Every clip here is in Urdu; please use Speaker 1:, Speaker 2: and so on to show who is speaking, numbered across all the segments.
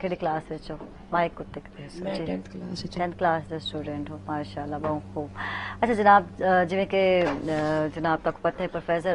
Speaker 1: ਕਿਹੜੀ ਕਲਾਸ ਵਿੱਚ ਹੋ? ਮਾਈਕ ਕੁੱਤੇ
Speaker 2: ਮੈਂ 10th ਕਲਾਸ ਵਿੱਚ
Speaker 1: 10th ਕਲਾਸ ਦੇ ਸਟੂਡੈਂਟ ਹੋ, ਮਾਸ਼ਾਅੱਲਾ ਬਹੁਤ ਖੂਬ। ਅੱਛਾ ਜਨਾਬ, ਜਿਵੇਂ ਕਿ ਜਨਾਬ ਤੱਕ ਪਤਾ ਹੈ ਪ੍ਰੋਫੈਸਰ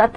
Speaker 1: 7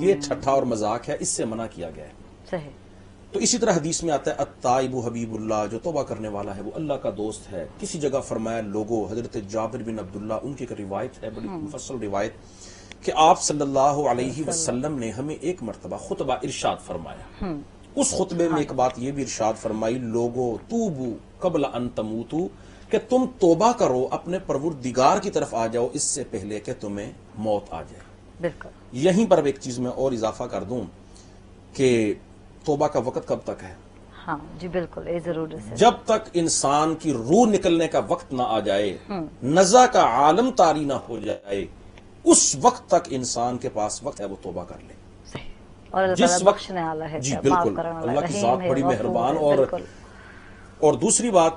Speaker 3: یہ ٹھٹھا اور مذاق ہے، اس سے منع کیا گیا ہے۔
Speaker 1: صحیح۔
Speaker 3: تو اسی طرح حدیث میں آتا ہے التائب حبیب اللہ، جو توبہ کرنے والا ہے وہ اللہ کا دوست ہے۔ کسی جگہ فرمایا لوگوں، حضرت جابر بن عبداللہ ان کی ایک روایت ہے، بڑی مفصل روایت، کہ آپ صلی اللہ علیہ وسلم نے ہمیں ایک مرتبہ خطبہ ارشاد فرمایا۔ اس خطبے میں ایک بات یہ بھی ارشاد فرمائی، لوگوں توبو قبل ان تموتو، کہ تم توبہ کرو، اپنے پروردگار کی طرف آ جاؤ اس سے پہلے کہ تمہیں موت آ جائے۔
Speaker 1: بالکل۔
Speaker 3: یہیں پر ایک چیز میں اور اضافہ کر دوں کہ توبہ کا وقت کب تک ہے؟
Speaker 1: ہاں جی بالکل، یہ ضرور ہے۔
Speaker 3: جب تک انسان کی روح نکلنے کا وقت نہ آ جائے، نزا کا عالم طاری نہ ہو جائے، اس وقت تک انسان کے پاس وقت ہے وہ توبہ کر لے۔
Speaker 1: صحیح۔ اور اللہ
Speaker 3: جس
Speaker 1: تعالیٰ
Speaker 3: وقت
Speaker 1: بخشنے والا ہے،
Speaker 3: جی
Speaker 1: معاف
Speaker 3: بالکل،
Speaker 1: کرنے والا،
Speaker 3: اللہ کی
Speaker 1: رحیم
Speaker 3: ذات
Speaker 1: ہے،
Speaker 3: بڑی
Speaker 1: غفور
Speaker 3: مہربان۔
Speaker 1: ہے، بالکل۔
Speaker 3: اور دوسری بات،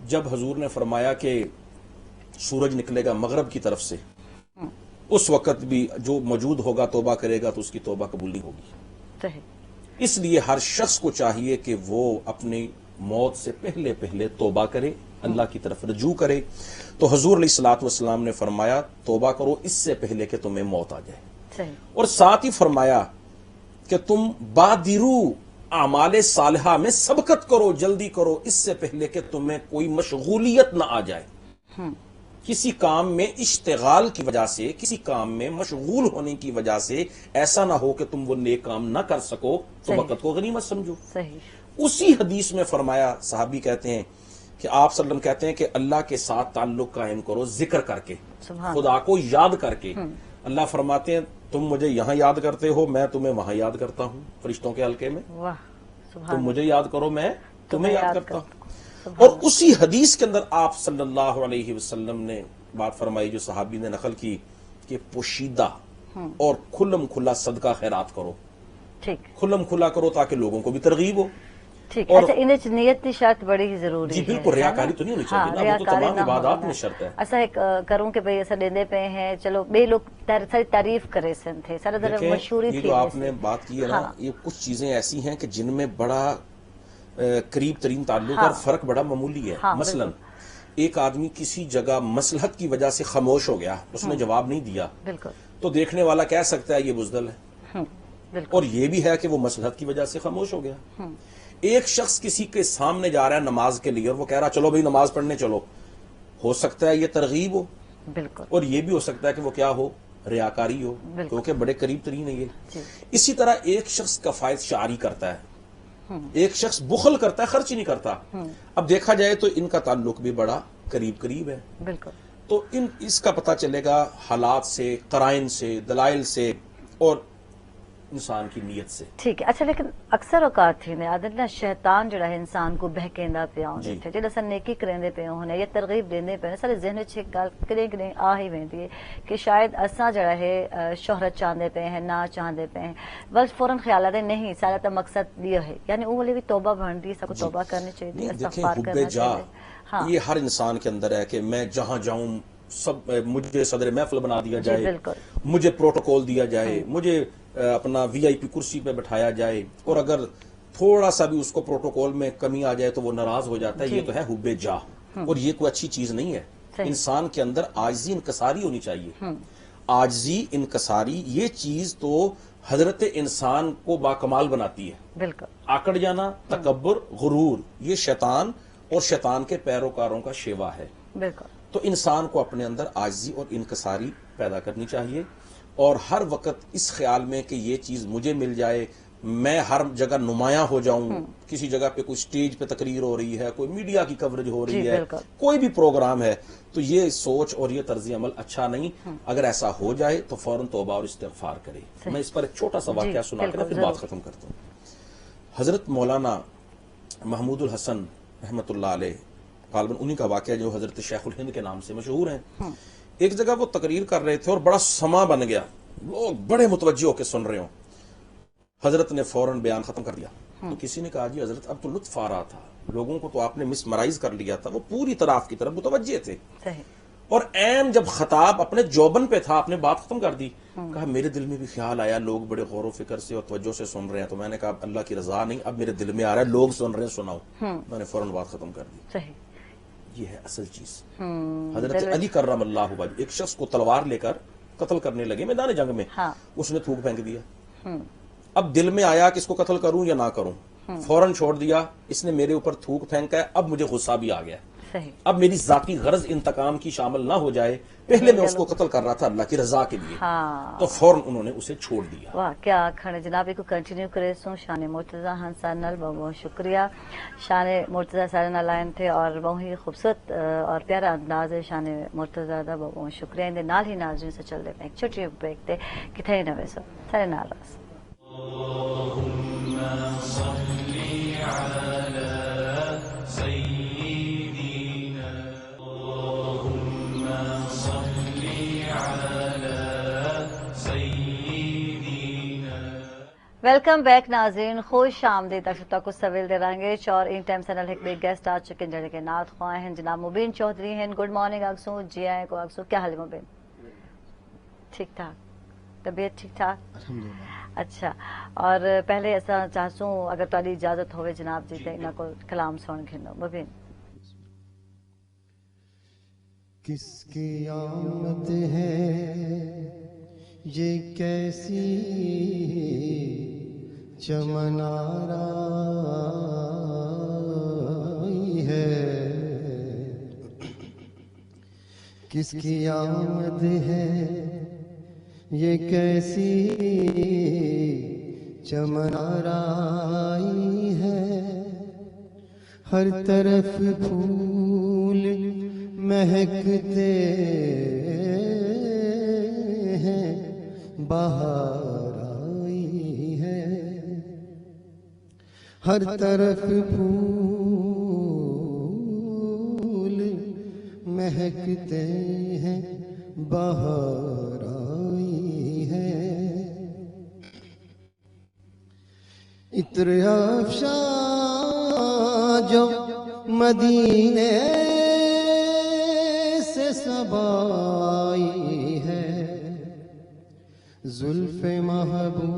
Speaker 3: جب حضور نے فرمایا کہ سورج نکلے گا مغرب کی طرف سے، اس وقت بھی جو موجود ہوگا توبہ کرے گا تو اس کی توبہ قبول نہیں ہوگی۔
Speaker 1: صحیح۔
Speaker 3: اس لیے ہر شخص کو چاہیے کہ وہ اپنی موت سے پہلے پہلے توبہ کرے، اللہ کی طرف رجوع کرے۔ تو حضور علیہ الصلوۃ والسلام نے فرمایا توبہ کرو اس سے پہلے کہ تمہیں موت آ جائے،
Speaker 1: صحیح۔
Speaker 3: اور ساتھ ہی فرمایا کہ تم بادرو اعمال صالحہ میں سبقت کرو، جلدی کرو اس سے پہلے کہ تمہیں کوئی مشغولیت نہ آ جائے۔ کسی کام میں اشتغال کی وجہ سے، کسی کام میں مشغول ہونے کی وجہ سے ایسا نہ ہو کہ تم وہ نیک کام نہ کر سکو، تو
Speaker 1: صحیح۔
Speaker 3: وقت کو غنیمت سمجھو۔
Speaker 1: صحیح۔
Speaker 3: اسی حدیث میں فرمایا، صحابی کہتے ہیں کہ آپ صلی اللہ علیہ وسلم کہتے ہیں کہ اللہ کے ساتھ تعلق قائم کرو ذکر کر کے،
Speaker 1: سبحان
Speaker 3: خدا کو یاد کر کے۔ اللہ فرماتے ہیں تم مجھے یہاں یاد کرتے ہو، میں تمہیں وہاں یاد کرتا ہوں فرشتوں کے حلقے میں،
Speaker 1: واہ سبحان
Speaker 3: تم مجھے یاد کرو میں تمہیں یاد کرتا ہوں۔
Speaker 1: سبحان
Speaker 3: اور اسی حدیث کے اندر آپ صلی اللہ علیہ وسلم نے بات فرمائی جو صحابی نے نقل کی کہ پوشیدہ اور کھلم کھلا صدقہ خیرات کرو،
Speaker 1: ٹھیک
Speaker 3: کھلم کھلا کرو تاکہ لوگوں کو بھی ترغیب ہو۔
Speaker 1: ٹھیک۔
Speaker 3: اور-
Speaker 1: اچھا، انہیں نیت کی شرط بڑی ہی ضروری
Speaker 3: جی
Speaker 1: ہے،
Speaker 3: بالکل،
Speaker 1: ہے
Speaker 3: ریاکاری
Speaker 1: نا؟
Speaker 3: تو نہیں ہونی
Speaker 1: ہاں،
Speaker 3: چاہیے نا، وہ تو
Speaker 1: ریاکاری
Speaker 3: تمام
Speaker 1: نہ
Speaker 3: عبادات
Speaker 1: ہونا۔
Speaker 3: میں شرط ہے۔
Speaker 1: ایسا ایک کروں کہ بھئی ایسا دیندے پہ ہیں، چلو بے لوگ ساری تعریف کرے سن تھے، سارا طرف
Speaker 3: دیکھیں،
Speaker 1: مشہوری
Speaker 3: یہ
Speaker 1: تھی
Speaker 3: جو آپ
Speaker 1: ویسے۔
Speaker 3: نے بات کی ہے نا،
Speaker 1: ہاں۔
Speaker 3: یہ کچھ چیزیں ایسی ہیں کہ جن میں بڑا قریب ترین تعلق
Speaker 1: ہاں۔
Speaker 3: اور فرق بڑا معمولی ہے۔
Speaker 1: ہاں،
Speaker 3: مثلا ایک آدمی کسی جگہ مصلحت کی وجہ سے خاموش ہو گیا، اس نے جواب نہیں دیا،
Speaker 1: بالکل۔
Speaker 3: تو دیکھنے والا کہہ سکتا ہے یہ بزدل ہے،
Speaker 1: بالکل۔
Speaker 3: اور یہ بھی ہے کہ وہ مصلحت کی وجہ سے خاموش ہو گیا۔ ایک شخص کسی کے سامنے جا رہا ہے نماز کے لیے اور وہ کہہ رہا چلو بھائی نماز پڑھنے چلو، ہو سکتا ہے یہ ترغیب ہو،
Speaker 1: بالکل۔
Speaker 3: اور یہ بھی ہو سکتا ہے کہ وہ کیا ہو، ریاکاری ہو،
Speaker 1: بالکل۔
Speaker 3: کیونکہ بڑے قریب ترین ہے یہ۔
Speaker 1: جی۔
Speaker 3: اسی طرح ایک شخص کفایت شعاری کرتا ہے، ایک شخص بخل کرتا ہے، خرچ نہیں کرتا۔ اب دیکھا جائے تو ان کا تعلق بھی بڑا قریب قریب ہے۔
Speaker 1: بالکل۔
Speaker 3: تو اس کا پتہ چلے گا حالات سے، قرائن سے، دلائل سے، اور انسان کی نیت سے۔
Speaker 1: ٹھیک ہے۔ اچھا، لیکن اکثر اوقات تھی نے عادت نا شیطان جڑا ہے انسان کو بہکیندا پیا ہوندے تھے، جڑا سن نیکی کریندے پے ہونے یا ترغیب دیندے پے، سارے ذہن وچ ایک گل کدے آ ہی ویندی ہے کہ شاید اساں جڑا ہے شہرت چاہندے پے ہیں، نا چاہندے پے ہیں، بس فوراً خیال آتے نہیں سارا تو مقصد یہ ہے، یعنی وہ بھی توبہ بنتی، سب کو توبہ کرنی چاہیے،
Speaker 3: نہیں دیکھیں،
Speaker 1: استغفار
Speaker 3: حب
Speaker 1: کرنا
Speaker 3: جا
Speaker 1: چاہیے۔ ہاں
Speaker 3: یہ ہر انسان کے اندر ہے کہ میں جہاں جاؤں سب مجھے صدر محفل بنا دیا
Speaker 1: جی
Speaker 3: جائے،
Speaker 1: بالکل۔
Speaker 3: مجھے پروٹوکول دیا جائے، مجھے اپنا وی آئی پی کرسی پہ بٹھایا جائے، اور اگر تھوڑا سا بھی اس کو پروٹوکول میں کمی آ جائے تو وہ ناراض ہو جاتا ہے۔ یہ تو ہے حب جا، اور یہ کوئی اچھی چیز نہیں ہے۔
Speaker 1: صحیح۔
Speaker 3: انسان کے اندر عاجزی انکساری ہونی چاہیے۔ عاجزی انکساری یہ چیز تو حضرت انسان کو باکمال بناتی ہے۔
Speaker 1: بالکل۔
Speaker 3: آکڑ جانا، تکبر، غرور، یہ شیطان اور شیطان کے پیروکاروں کا شیوا ہے۔
Speaker 1: بالکل۔
Speaker 3: تو انسان کو اپنے اندر عاجزی اور انکساری پیدا کرنی چاہیے، اور ہر وقت اس خیال میں کہ یہ چیز مجھے مل جائے، میں ہر جگہ نمایاں ہو جاؤں، کسی جگہ پہ کوئی سٹیج پہ تقریر ہو رہی ہے، کوئی میڈیا کی کوریج ہو رہی
Speaker 1: جی
Speaker 3: ہے،
Speaker 1: بالکل۔
Speaker 3: کوئی بھی پروگرام ہے، تو یہ سوچ اور یہ طرز عمل اچھا نہیں۔ اگر ایسا ہو جائے تو فوراً توبہ اور استغفار کرے۔ میں اس پر ایک چھوٹا سا واقعہ سنا کے
Speaker 1: بالکل،
Speaker 3: پھر بات
Speaker 1: ضرور۔
Speaker 3: ختم کرتا ہوں۔ حضرت مولانا محمود الحسن رحمۃ اللہ علیہ، غالباً انہی کا واقعہ جو حضرت شیخ الہند کے نام سے مشہور ہیں، ایک جگہ وہ تقریر کر رہے تھے اور بڑا سما بن گیا، لوگ بڑے متوجہ ہو کے سن رہے ہوں، حضرت نے فوراً بیان ختم کر دیا۔ تو کسی نے کہا جی حضرت اب تو لطف آ رہا تھا، لوگوں کو تو آپ نے مسمرائز کر لیا تھا، وہ پوری طرح آپ کی طرف متوجہ تھے،
Speaker 1: صحیح۔
Speaker 3: اور عین جب خطاب اپنے جوبن پہ تھا، آپ نے بات ختم کر دی، کہا میرے دل میں بھی خیال آیا لوگ بڑے غور و فکر سے اور توجہ سے سن رہے ہیں، تو میں نے کہا اب اللہ کی رضا نہیں، اب میرے دل میں آ رہا ہے لوگ سن رہے ہیں، سناؤ۔ میں نے فوراً بات ختم کر دی۔
Speaker 1: صحیح۔
Speaker 3: یہ ہے اصل چیز۔ حضرت علی کرم اللہ وجہ، ایک شخص کو تلوار لے کر قتل کرنے لگے میدان جنگ میں,
Speaker 1: ہاں.
Speaker 3: اس نے تھوک پھینک دیا. اب دل میں آیا کہ اس کو قتل کروں یا نہ کروں, فوراً چھوڑ دیا. اس نے میرے اوپر تھوک پھینکا ہے, اب مجھے غصہ بھی آ گیا.
Speaker 1: صحیح.
Speaker 3: اب میری ذاتی غرض انتقام کی شامل نہ ہو جائے, پہلے میں اس کو قتل کر رہا تھا اللہ کی رضا کے لیے,
Speaker 1: ہاں.
Speaker 3: تو فوراً انہوں نے اسے چھوڑ دیا.
Speaker 1: واہ کیا کھڑے جناب کو کنٹینیو کرے سو. شان مرتضی ہنسا نل بہت بہت شکریہ. شان مرتضی سارے نالائن تھے اور بہت ہی خوبصورت اور پیارا انداز ہے شان مرتضی دا. بہت بہت شکریہ. اندر نال ہی ناظرین سے چل رہے ایک چھوٹی بریک تے کتنے نوے سو سارے ناراض. ویلکم بیک ناظرین, خوش آمدید. اکثر کو سویل دے رہیں گے اور ان ٹائم سنل ایک بے گیسٹ آ چکے ہیں جڑے کے نعت خواہ ہیں جناب مبین چودھری ہیں. Good morning Aksu. جی آئے کو اکسو. کیا حال ہے مبین؟ ٹھیک ٹھاک, طبیعت ٹھیک ٹھاک؟
Speaker 4: الحمدللہ.
Speaker 1: اچھا, اور پہلے ایسا چاہسوں اگر تاری اجازت ہوئے جناب جی تے انہاں کو کلام سن گھنو. مبین
Speaker 4: کس کی آمد ہے یہ کیسی چمن آرائی ہے, کس کی آمد ہے یہ کیسی چمن آرائی ہے, ہر طرف پھول مہکتے ہیں بہار آئی ہے, ہر طرف پھول مہکتے ہیں بہار آئی ہے, عطر افشاں جو مدینے سے سبائی ہے, زلف محبوب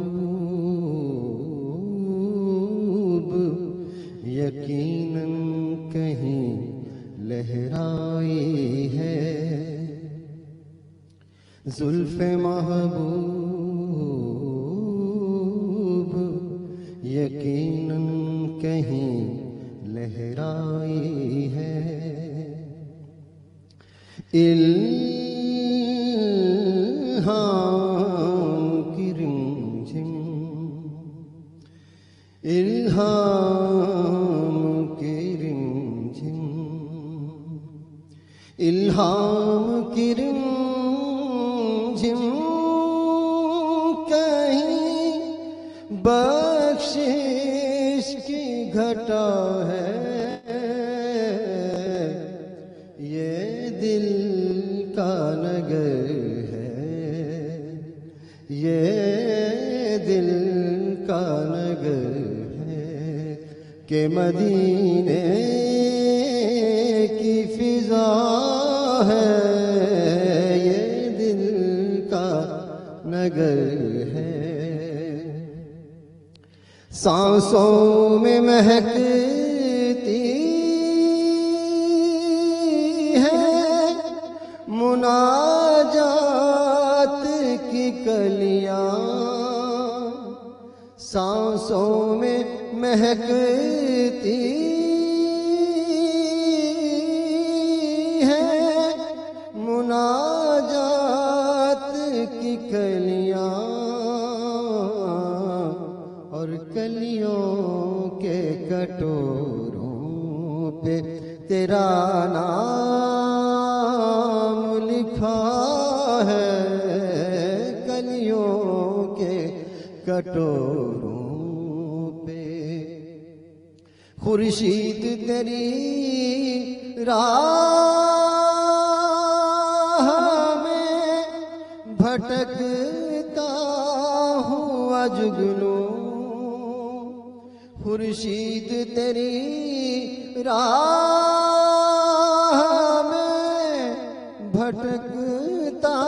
Speaker 4: یقیناً کہیں لہرائی ہے, زلف محبوب یقیناً کہیں لہرائی ہے, الہام کی رمجھم, الہام کی رمجھم, الہام کی رمجھم کہیں بخشش کی گھٹا ہے, یہ دل کا نگر ہے, یہ دل کا نگر ہے کہ مدینے کی فضا ہے, یہ دل کا نگر ہے, سانسوں میں مہکتی ہے مناجات کی کلیاں, سانسوں میں مہکتی ہے مناجات کی کلیاں, اور کلیوں کے کٹوروں پہ تیرا نام لکھا ہے, کلیوں کے کٹوروں پہ خورشید تیری راہ میں بھٹکتا ہوا جگنوں, خورشید تیری راہ میں بھٹکتا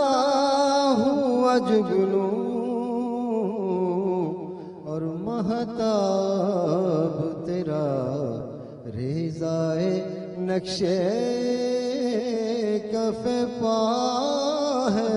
Speaker 4: ہوا جگنوں, اور مہتاب تیرا ریزائے نقشے کف پا ہے,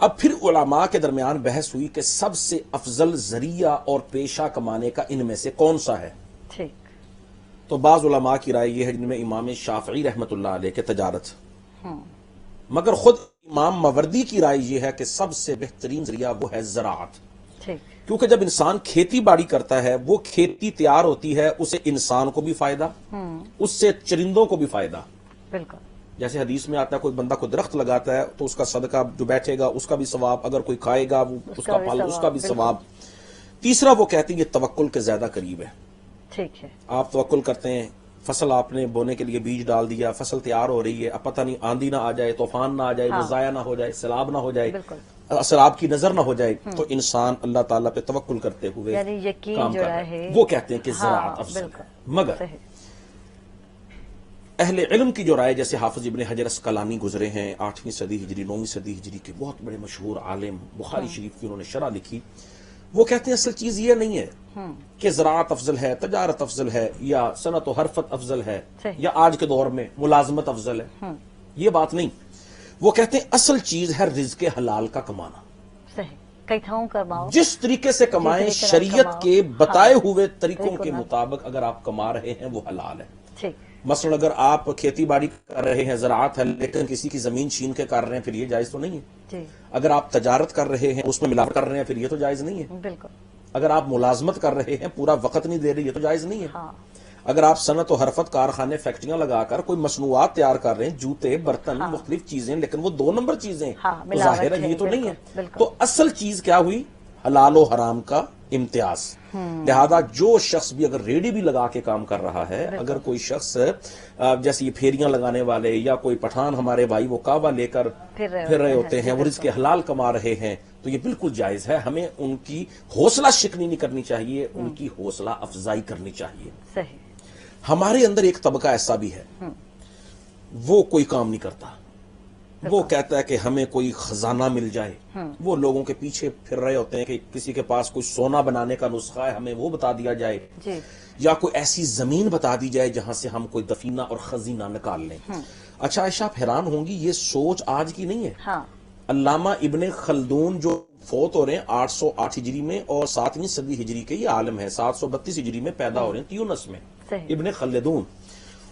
Speaker 3: اب پھر علماء کے درمیان بحث ہوئی کہ سب سے افضل ذریعہ اور پیشہ کمانے کا ان میں سے کون سا ہے.
Speaker 1: ٹھیک.
Speaker 3: تو بعض علماء کی رائے یہ ہے جن میں امام شافعی رحمۃ اللہ علیہ کہ تجارت، مگر خود امام ماوردی کی رائے یہ ہے کہ سب سے بہترین ذریعہ وہ ہے زراعت.
Speaker 1: ٹھیک.
Speaker 3: کیونکہ جب انسان کھیتی باڑی کرتا ہے وہ کھیتی تیار ہوتی ہے، اسے انسان کو بھی فائدہ، اس سے چرندوں کو بھی فائدہ.
Speaker 1: بالکل.
Speaker 3: جیسے حدیث میں آتا ہے کوئی بندہ کوئی درخت لگاتا ہے تو اس کا صدقہ جو بیٹھے گا اس کا بھی ثواب، اگر کوئی کھائے گا وہ اس کا پھل اس کا بھی ثواب. تیسرا وہ کہتے ہیں یہ توکل کے زیادہ قریب ہے.
Speaker 1: ٹھیک ہے.
Speaker 3: آپ توکل کرتے ہیں، فصل آپ نے بونے کے لیے بیج ڈال دیا، فصل تیار ہو رہی ہے، اب پتہ نہیں آندھی نہ آ جائے، طوفان نہ آ جائے، وہ ضائع نہ ہو جائے، سیلاب نہ ہو جائے، سیلاب کی نظر نہ ہو جائے، تو انسان اللہ تعالیٰ پہ توکل کرتے ہوئے
Speaker 1: یعنی یقین
Speaker 3: کام
Speaker 1: جو
Speaker 3: کر رہا
Speaker 1: ہے
Speaker 3: وہ کہتے ہیں کہ زراعت افضل ہے. مگر اہل علم کی جو رائے، جیسے حافظ ابن حجر اسقلانی گزرے ہیں 8ویں صدی ہجری 9ویں صدی ہجری کے بہت بڑے مشہور عالم، بخاری شریف کی انہوں نے شرح لکھی، وہ کہتے ہیں اصل چیز یہ نہیں ہے کہ زراعت افضل ہے، تجارت افضل ہے، یا صنعت و حرفت افضل ہے، یا آج کے دور میں ملازمت افضل ہے. یہ بات نہیں. وہ کہتے ہیں اصل چیز ہے رزق حلال کا کمانا.
Speaker 1: صحیح. کیتھاؤں کماؤ،
Speaker 3: جس طریقے سے کمائیں شریعت کے بتائے ہوئے طریقوں کے مطابق اگر آپ کما رہے ہیں وہ حلال ہے.
Speaker 1: ٹھیک.
Speaker 3: مثلا اگر آپ کھیتی باڑی کر رہے ہیں، زراعت ہے، لیکن کسی کی زمین چھین کے کر رہے ہیں پھر یہ جائز تو نہیں ہے.
Speaker 1: جی.
Speaker 3: اگر آپ تجارت کر رہے ہیں اس میں ملاوٹ کر رہے ہیں پھر یہ تو جائز نہیں ہے.
Speaker 1: بالکل.
Speaker 3: اگر آپ ملازمت کر رہے ہیں پورا وقت نہیں دے رہے یہ تو جائز نہیں ہے. اگر آپ صنعت و حرفت کارخانے فیکٹریاں لگا کر کوئی مصنوعات تیار کر رہے ہیں، جوتے برتن مختلف چیزیں، لیکن وہ 2 نمبر چیزیں تو ظاہر ہے یہ تو نہیں ہے. تو اصل چیز کیا ہوئی؟ حلال و حرام کا امتیاز. لہذا جو شخص بھی اگر ریڈی بھی لگا کے کام کر رہا ہے، اگر کوئی شخص جیسے یہ پھیریاں لگانے والے یا کوئی پٹھان ہمارے بھائی وہ کعبہ لے کر پھر رہے ہوتے ہیں، وہ رزق حلال کما رہے ہیں، تو یہ بالکل جائز ہے. ہمیں ان کی حوصلہ شکنی نہیں کرنی چاہیے، ان کی حوصلہ افزائی کرنی چاہیے.
Speaker 1: صحیح.
Speaker 3: ہمارے اندر ایک طبقہ ایسا بھی ہے وہ کوئی کام نہیں کرتا، وہ کہتا ہے کہ ہمیں کوئی خزانہ مل جائے. وہ لوگوں کے پیچھے پھر رہے ہوتے ہیں کہ کسی کے پاس کوئی سونا بنانے کا نسخہ ہے ہمیں وہ بتا دیا جائے، یا کوئی ایسی زمین بتا دی جائے جہاں سے ہم کوئی دفینہ اور خزینہ نکال لیں. اچھا عائشہ آپ حیران ہوں گی، یہ سوچ آج کی نہیں ہے. علامہ ابن خلدون جو فوت ہو رہے ہیں 808 ہجری میں اور 7ویں صدی ہجری کے یہ عالم ہے، 732 ہجری میں پیدا ہو رہے ہیں تیونس میں، ابن خلدون،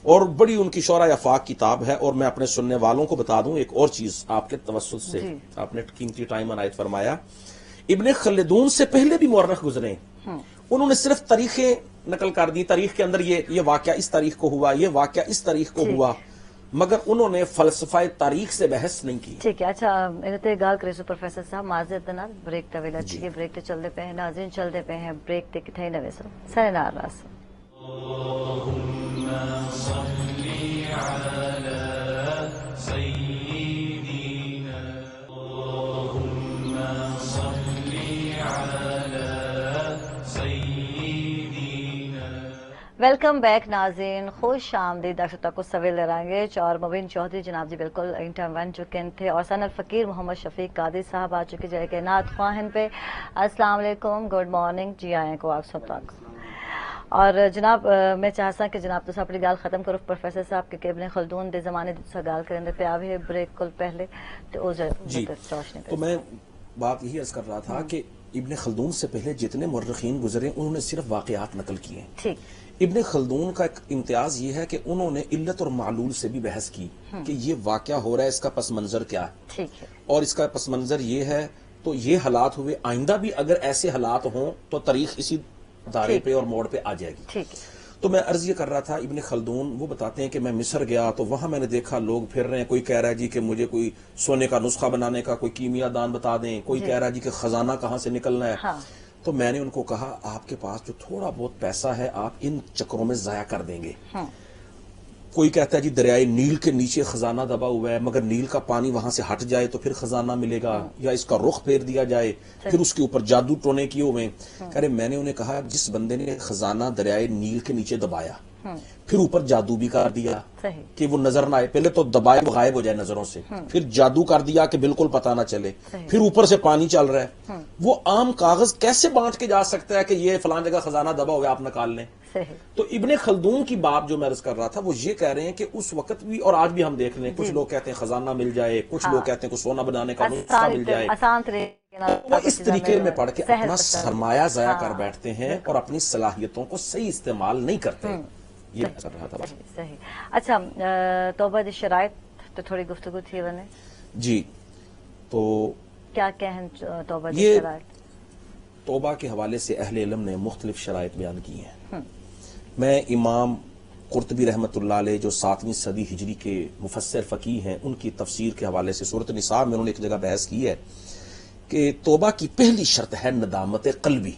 Speaker 3: اور بڑی ان کی شورى افاق کتاب ہے. اور میں اپنے سننے والوں کو بتا دوں ایک اور چیز آپ کے توسط سے، آپ نے قیمتی ٹائم عنایت فرمایا. ابن خلدون سے پہلے بھی مورخ گزرے ہیں، انہوں نے صرف تاریخیں نقل کر دی، تاریخ کے اندر یہ واقعہ اس تاریخ کو ہوا، یہ واقعہ اس تاریخ کو ہوا، مگر انہوں نے فلسفہ تاریخ سے بحث نہیں کی.
Speaker 1: ٹھیک ہے. اچھا انتے گال کرے سو پروفیسر صاحب معذرت نال بریک تے ویلا چھ بریک تے چلدے پے ہیں ناظرین، چلدے پے ہیں بریک تے کتھے نہ ویسو سارے نال راس. ویلکم بیک ناظرین، خوش آمدید. ڈاکٹر تک سویل رنگیچ اور مبین چودھری جناب جی بالکل انٹرون چکے تھے، اور سن الفقیر محمد شفیق قادری صاحب آ چکے جائے کہ نعت خواہن پہ. السلام علیکم، گڈ مارننگ جی آئیں کو آپ سب تک. اور جناب میں چاہتا کہ جناب تو اپنی گال ختم کرو پروفیسر صاحب کہ ابن خلدون دے زمانے سے گال کرنے پہ آوے بریک کل پہلے تو
Speaker 3: جی. تو میں بات یہی عرض کر رہا تھا کہ ابن خلدون سے پہلے جتنے مورخین گزرے انہوں نے صرف واقعات نقل کیے ہیں.
Speaker 1: ٹھیک.
Speaker 3: ابن خلدون کا ایک امتیاز یہ ہے کہ انہوں نے علت اور معلول سے بھی بحث کی کہ یہ واقعہ ہو رہا ہے، اس کا پس منظر کیا ہے. ٹھیک ہے. اور اس کا پس منظر یہ ہے تو یہ حالات ہوئے، آئندہ بھی اگر ایسے حالات ہوں تو تاریخ اسی دائرے پہ اور موڑ پہ آ جائے گی. ٹھیک ہے. تو میں عرض یہ کر رہا تھا ابن خلدون وہ بتاتے ہیں کہ میں مصر گیا تو وہاں میں نے دیکھا لوگ پھر رہے ہیں، کوئی کہہ رہا ہے جی کہ مجھے کوئی سونے کا نسخہ بنانے کا کوئی کیمیا دان بتا دیں، کوئی کہہ رہا ہے جی کہ خزانہ کہاں سے نکلنا ہے. تو میں نے ان کو کہا آپ کے پاس جو تھوڑا بہت پیسہ ہے آپ ان چکروں میں ضائع کر دیں گے. کوئی کہتا ہے جی دریائے نیل کے نیچے خزانہ دبا ہوا ہے، مگر نیل کا پانی وہاں سے ہٹ جائے تو پھر خزانہ ملے گا، یا اس کا رخ پھیر دیا جائے، پھر اس کے اوپر جادو ٹونے کیے ہوئے. کہہ رہے میں نے انہیں کہا جس بندے نے خزانہ دریائے نیل کے نیچے دبایا پھر اوپر جادو بھی کر دیا
Speaker 1: صحیح
Speaker 3: کہ وہ نظر نہ آئے، پہلے تو دبائے وہ غائب ہو جائے نظروں سے، پھر جادو کر دیا کہ بالکل پتہ نہ چلے، پھر اوپر سے پانی چل رہا ہے، وہ عام کاغذ کیسے بانٹ کے جا سکتا ہے کہ یہ فلاں جگہ خزانہ دبا ہوا آپ نکال لیں؟
Speaker 1: صحیح
Speaker 3: تو ابن خلدون کی بات جو میں عرض کر رہا تھا وہ یہ کہہ رہے ہیں کہ اس وقت بھی اور آج بھی ہم دیکھ رہے ہیں، کچھ لوگ کہتے ہیں خزانہ مل جائے، کچھ لوگ کہتے ہیں کہ سونا بنانے کا نسخہ مل جائے،
Speaker 1: آسان طریقے
Speaker 3: وہ اس طریقے میں پڑھ کے اپنا سرمایہ ضائع کر بیٹھتے ہیں اور اپنی صلاحیتوں کو صحیح استعمال نہیں کرتے. یہ کر رہا تھا بس.
Speaker 1: صحیح. اچھا توبہ دی شرائط تو تھوڑی گفتگو تھی بنے
Speaker 3: جی، تو
Speaker 1: کیا کہیں توبہ دی
Speaker 3: یہ
Speaker 1: شرائط؟
Speaker 3: توبہ کے حوالے سے اہل علم نے مختلف شرائط بیان کی ہیں. میں امام قرطبی رحمۃ اللہ علیہ جو 7ویں صدی ہجری کے مفسر فقیہ ہیں، ان کی تفسیر کے حوالے سے سورۃ النساء میں انہوں نے ایک جگہ بحث کی ہے کہ توبہ کی پہلی شرط ہے ندامت قلبی،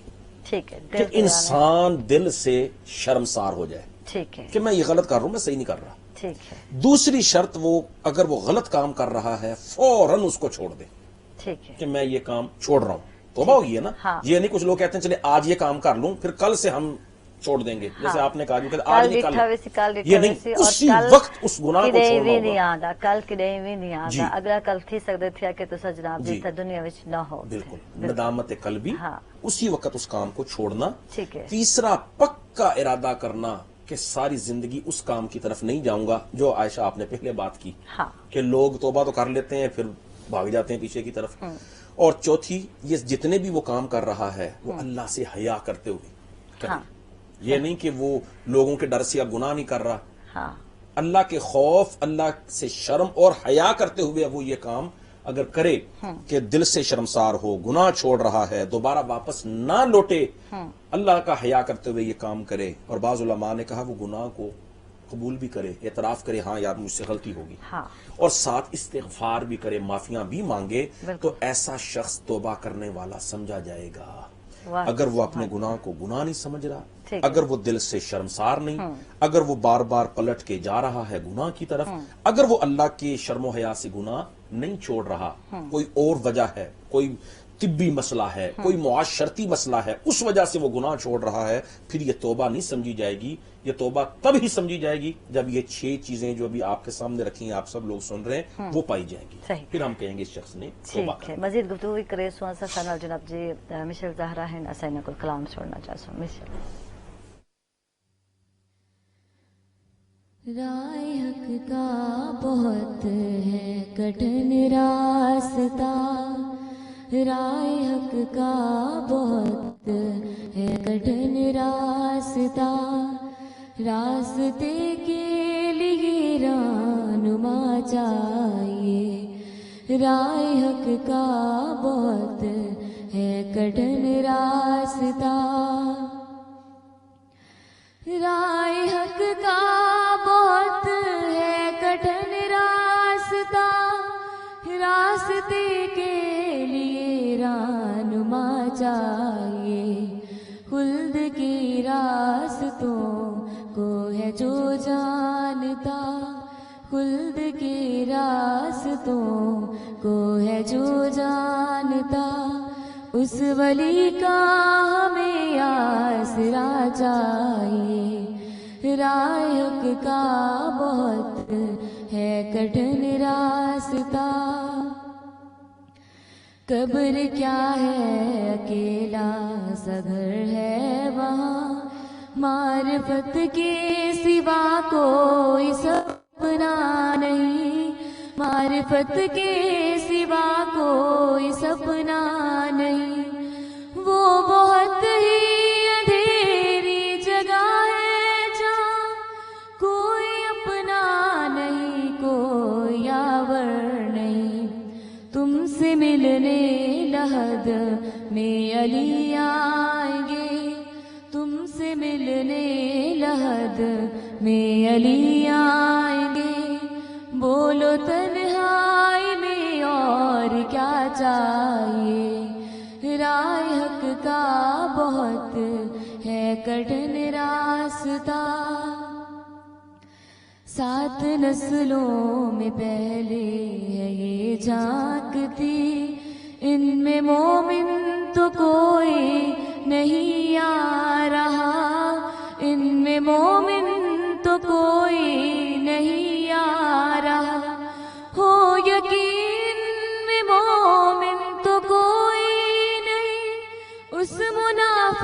Speaker 1: ٹھیک ہے،
Speaker 3: کہ انسان دل سے شرمسار ہو جائے
Speaker 1: ٹھیک ہے
Speaker 3: کہ میں یہ غلط کر رہا ہوں، میں صحیح نہیں کر رہا.
Speaker 1: ٹھیک ہے
Speaker 3: دوسری شرط وہ اگر وہ غلط کام کر رہا ہے فوراً اس کو چھوڑ دے
Speaker 1: ٹھیک ہے
Speaker 3: کہ میں یہ کام چھوڑ رہا ہوں. توبہ ہوگی ہے نا.
Speaker 1: ہاں.
Speaker 3: یہ نہیں کچھ لوگ کہتے ہیں چلے آج یہ کام کر لوں پھر کل سے ہم چھوڑ دیں گے، جیسے آپ نے کہا جو کہ آج نہیں کل، یہ نہیں، اسی وقت اس گناہ کو چھوڑنا
Speaker 1: نہیں
Speaker 3: ہوگا.
Speaker 1: آتا کل کدے بھی نہیں
Speaker 3: جی.
Speaker 1: آتا، اگلا کل تھی سکتے تھے کہ تو جناب
Speaker 3: جی.
Speaker 1: جیتا دنیا وچ نہ ہو.
Speaker 3: بالکل ندامت قلبی،
Speaker 1: ہاں.
Speaker 3: اسی وقت اس کام کو چھوڑنا.
Speaker 1: ٹھیک ہے
Speaker 3: تیسرا پکا ارادہ کرنا کہ ساری زندگی اس کام کی طرف نہیں جاؤں گا، جو عائشہ آپ نے پہلے بات کی
Speaker 1: ہاں
Speaker 3: کہ لوگ توبہ تو کر لیتے ہیں پھر بھاگ جاتے ہیں پیچھے کی طرف. اور چوتھی، یہ جتنے بھی وہ کام کر رہا ہے وہ اللہ سے حیا کرتے ہوئے کرے.
Speaker 1: ہاں.
Speaker 3: یہ نہیں کہ وہ لوگوں کے ڈر سے اب گناہ نہیں کر رہا،
Speaker 1: ہاں
Speaker 3: اللہ کے خوف، اللہ سے شرم اور حیا کرتے ہوئے وہ یہ کام اگر کرے کہ دل سے شرمسار ہو، گناہ چھوڑ رہا ہے، دوبارہ واپس نہ لوٹے، اللہ کا حیا کرتے ہوئے یہ کام کرے. اور بعض علماء نے کہا وہ گناہ کو قبول بھی کرے، اعتراف کرے ہاں یار مجھ سے غلطی ہوگی،
Speaker 1: ہاں
Speaker 3: اور ساتھ استغفار بھی کرے، معافیاں بھی مانگے،
Speaker 1: بالکل.
Speaker 3: تو ایسا شخص توبہ کرنے والا سمجھا جائے گا.
Speaker 1: واہ.
Speaker 3: اگر وہ اپنے گناہ کو گناہ نہیں سمجھ رہا،
Speaker 1: ٹھیک ہے.
Speaker 3: اگر وہ دل سے شرمسار نہیں، اگر وہ بار بار پلٹ کے جا رہا ہے گناہ کی طرف، اگر وہ اللہ کے شرم و حیا سے گناہ نہیں چھوڑ رہا، کوئی اور وجہ ہے، کوئی طبی مسئلہ ہے، کوئی معاشرتی مسئلہ ہے، اس وجہ سے وہ گناہ چھوڑ رہا ہے، پھر یہ توبہ نہیں سمجھی جائے گی. یہ توبہ تب ہی سمجھی جائے گی جب یہ 6 چیزیں جو ابھی آپ کے سامنے رکھی ہیں، آپ سب لوگ سن رہے ہیں، وہ پائی جائیں گی.
Speaker 1: صحیح.
Speaker 3: پھر ہم کہیں گے اس شخص نے توبہ
Speaker 1: ٹھیک
Speaker 3: کر.
Speaker 1: ہے. مزید گفتگو کرے سو سنال جناب جی مشل زہرا ہیں اسائنا کو کلام چھوڑنا چاہتا ہوں. مشل
Speaker 5: رائے حق کا بہت ہے کٹھن راستہ، رائے حق کا بہت ہے کٹھن راستہ، راستے کے لیے رہنما چاہیے، رائے حق کا بہت ہے کٹھن راستہ، رائے حق کا بہت ہے کٹھن راستہ، راستے کے لیے رہنما چاہیے، خلد کے راستوں کو ہے جو جانتا، خلد کے راستوں کو ہے جو جانتا، اس ولی کا ہمیں آسرا چاہیے، رائے حق کا بہت ہے کٹھن راستہ، قبر کیا ہے اکیلا سا گھر ہے وہاں، معرفت کے سوا کوئی سپنا نہیں، معرفت کے سوا کوئی سپنا نہیں، وہ بہت ہی اندھیری جگہ ہے جہاں کوئی اپنا نہیں، کوئی یاور نہیں، تم سے ملنے لحد میں علی آئیں گے، تم سے ملنے لحد میں علی آئیں گے، بولو تنہائی میں اور کیا چاہیے، رائے حق کا بہت ہے کٹھن راستہ، 7 نسلوں میں پہلے ہے یہ جھانکتی، ان میں مومن تو کوئی نہیں آ رہا، ان میں مومن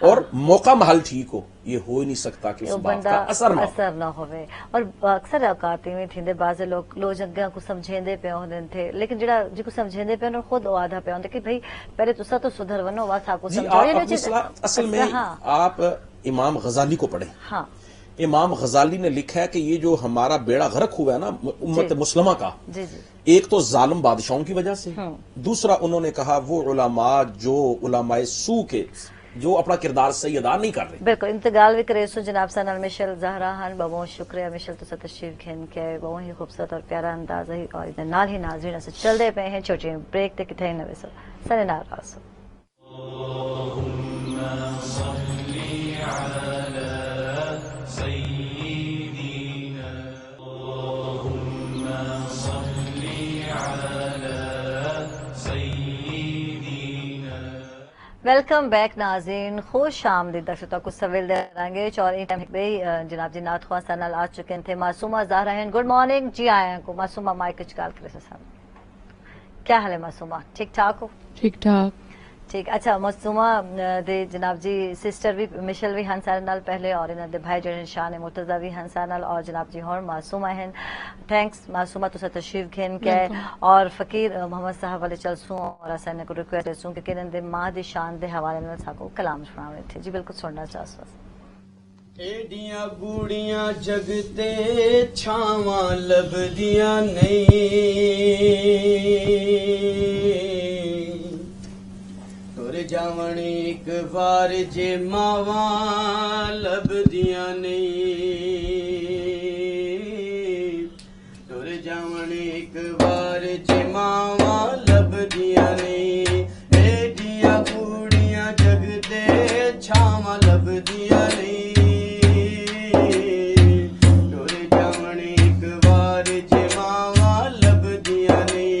Speaker 3: اور موقع محل ٹھیک ہو یہ ہو ہی نہیں سکتا کہ اس بات کا اثر نہ ہو.
Speaker 1: اور اکثر اوقات میں تھے بعض لوگ جگہ کو سمجھیندے پہ ہوندے تھے لیکن جڑا جی کو سمجھیندے پہ انہوں خود آدھا پہ ہوندے کہ بھئی پہلے تسا تو سدھر ونو وا سا کو سمجھو.
Speaker 3: اصل میں آپ امام غزالی کو پڑھیں.
Speaker 1: ہاں
Speaker 3: امام غزالی نے لکھا ہے کہ یہ جو ہمارا بیڑا غرق ہوا ہے نا امت مسلمہ کا,
Speaker 1: جی جی
Speaker 3: ایک تو ظالم بادشاہوں کی وجہ سے, دوسرا انہوں نے کہا وہ علماء جو علماء سو کے جو اپنا کردار صحیح ادا نہیں کر رہے.
Speaker 1: بالکل انتقال بھی کرے سو جناب سنال مشل زہرا خان بہت شکریہ مشل تو تشریف گھن کے بہت ہی خوبصورت اور پیارا انداز ہے اور نال ہی ناظرین سے چلتے پے ہیں چھوٹی بریک تے کتنے نوے سو سنے نال راسو. ویلکم بیک ناظرین, خوش آمدید دکشتا کو سویل دے رنگے اور این ٹائم جناب جی نات خواہ سنال آ چکے تھے. معصومہ زہرا ہیں, گڈ مارننگ جی آئے کو. معصومہ مائک کچھ کال کرے سن, کیا حال ہے معصومہ؟ ٹھیک ٹھاک ہو؟
Speaker 2: ٹھیک ٹھاک.
Speaker 1: ٹھیک. اچھا معصومہ دے جناب جی سسٹر بھی مشل بھی ہنسار نال پہلے اور انہاں دے بھائی جڑے شان مرتضی بھی ہنسار نال اور جناب جی ہور معصومہ ہیں. تھینکس معصومہ تو تشریف گھن کے اور فقیر محمد صاحب والے چلسوں اور اساں نے کو ریکویسٹ سوں کہ کنن دے ماں دی شان دے حوالے نال ساکو کلام سناوے تھے. جی بالکل سننا چاہسو.
Speaker 4: ایڈیاں گوڑیاں جگتے چھاواں لبدیاں نہیں جاون ایک بار جے ماواں لبدیاں نہیں ٹر جاون ایک بار جے ماواں لبدیاں نہیں ایڈیاں کوڑیاں جگتے چھاواں لبدیاں نہیں ٹر جاون ایک بار جے ماواں لبدیاں نہیں